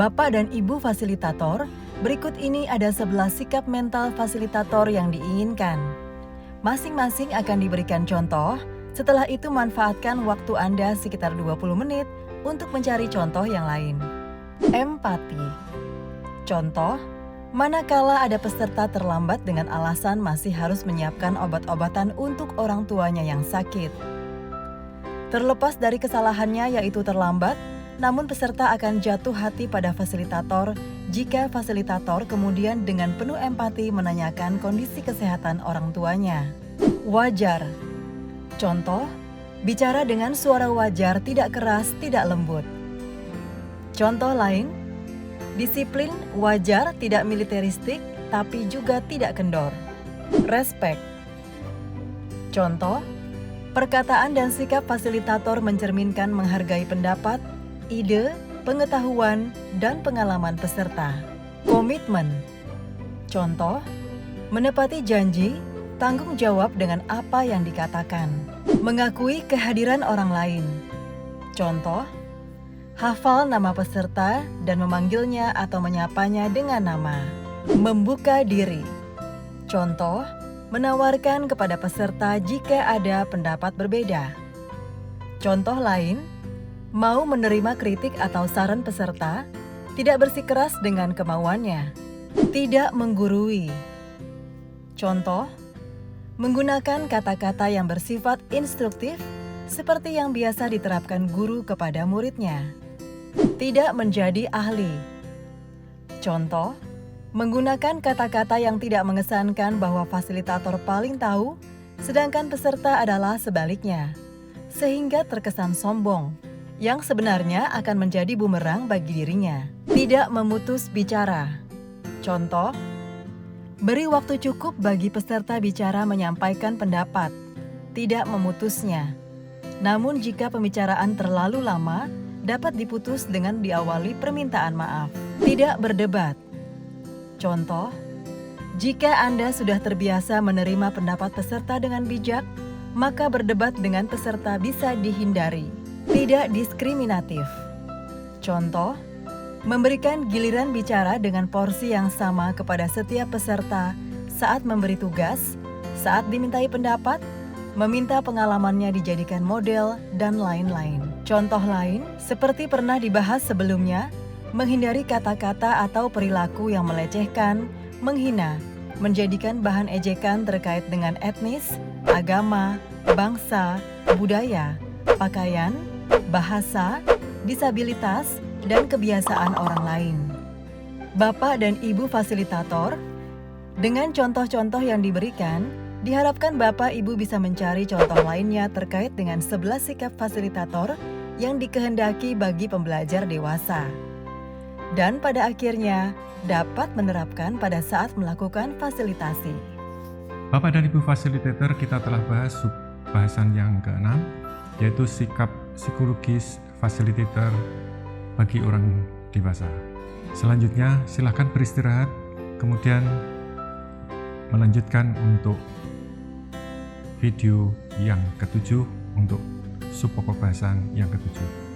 Bapak dan Ibu fasilitator, berikut ini ada 11 sikap mental fasilitator yang diinginkan. Masing-masing akan diberikan contoh, setelah itu manfaatkan waktu Anda sekitar 20 menit untuk mencari contoh yang lain. Empati. Contoh, manakala ada peserta terlambat dengan alasan masih harus menyiapkan obat-obatan untuk orang tuanya yang sakit. Terlepas dari kesalahannya yaitu terlambat, namun peserta akan jatuh hati pada fasilitator jika fasilitator kemudian dengan penuh empati menanyakan kondisi kesehatan orang tuanya. Wajar. Contoh, bicara dengan suara wajar, tidak keras, tidak lembut. Contoh lain, disiplin, wajar, tidak militeristik, tapi juga tidak kendor. Respect. Contoh, perkataan dan sikap fasilitator mencerminkan menghargai pendapat, ide, pengetahuan, dan pengalaman peserta. Komitmen. Contoh, menepati janji, tanggung jawab dengan apa yang dikatakan. Mengakui kehadiran orang lain. Contoh, hafal nama peserta dan memanggilnya atau menyapanya dengan nama. Membuka diri. Contoh, menawarkan kepada peserta jika ada pendapat berbeda. Contoh lain, mau menerima kritik atau saran peserta, tidak bersikeras dengan kemauannya. Tidak menggurui. Contoh, menggunakan kata-kata yang bersifat instruktif seperti yang biasa diterapkan guru kepada muridnya. Tidak menjadi ahli. Contoh, menggunakan kata-kata yang tidak mengesankan bahwa fasilitator paling tahu, sedangkan peserta adalah sebaliknya, sehingga terkesan sombong, yang sebenarnya akan menjadi bumerang bagi dirinya. Tidak memutus bicara. Contoh, beri waktu cukup bagi peserta bicara menyampaikan pendapat, tidak memutusnya. Namun jika pembicaraan terlalu lama, dapat diputus dengan diawali permintaan maaf. Tidak berdebat. Contoh, jika Anda sudah terbiasa menerima pendapat peserta dengan bijak, maka berdebat dengan peserta bisa dihindari. Tidak diskriminatif. Contoh, memberikan giliran bicara dengan porsi yang sama kepada setiap peserta saat memberi tugas, saat dimintai pendapat, meminta pengalamannya dijadikan model, dan lain-lain. Contoh lain, seperti pernah dibahas sebelumnya, menghindari kata-kata atau perilaku yang melecehkan, menghina, menjadikan bahan ejekan terkait dengan etnis, agama, bangsa, budaya, pakaian, bahasa, disabilitas, dan kebiasaan orang lain. Bapak dan Ibu fasilitator, dengan contoh-contoh yang diberikan, diharapkan Bapak Ibu bisa mencari contoh lainnya terkait dengan 11 sikap fasilitator yang dikehendaki bagi pembelajar dewasa. Dan pada akhirnya dapat menerapkan pada saat melakukan fasilitasi. Bapak dan Ibu fasilitator, kita telah bahas bahasan yang ke-6, yaitu sikap psikologis fasilitator bagi orang dewasa. Selanjutnya silakan beristirahat, kemudian melanjutkan untuk video yang ke-7 untuk sub pokok bahasan yang ke-7.